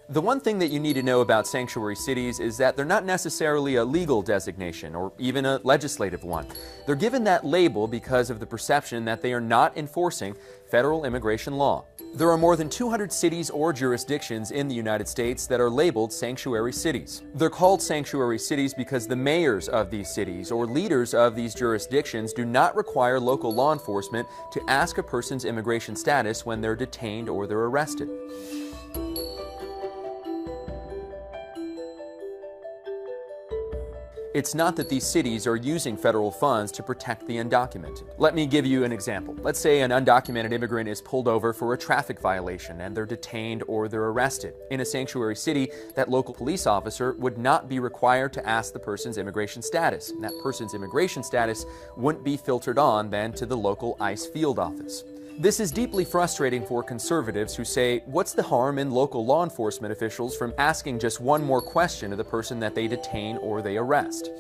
The one thing that you need to know about sanctuary cities is that they're not necessarily a legal designation or even a legislative one. They're given that label because of the perception that they are not enforcing federal immigration law. There are more than 200 cities or jurisdictions in the United States that are labeled sanctuary cities. They're called sanctuary cities because the mayors of these cities or leaders of these jurisdictions do not require local law enforcement to ask a person's immigration status when they're detained or they're arrested. It's not that these cities are using federal funds to protect the undocumented. Let me give you an example. Let's say an undocumented immigrant is pulled over for a traffic violation and they're detained or they're arrested. In a sanctuary city, that local police officer would not be required to ask the person's immigration status. And that person's immigration status wouldn't be filtered on then to the local ICE field office. This is deeply frustrating for conservatives who say, what's the harm in local law enforcement officials from asking just one more question of the person that they detain or they arrest?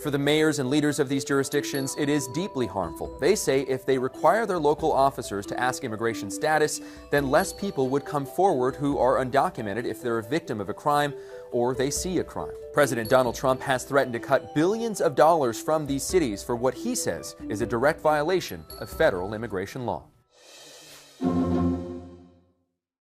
For the mayors and leaders of these jurisdictions, it is deeply harmful. They say if they require their local officers to ask immigration status, then less people would come forward who are undocumented if they're a victim of a crime or they see a crime. President Donald Trump has threatened to cut billions of dollars from these cities for what he says is a direct violation of federal immigration law.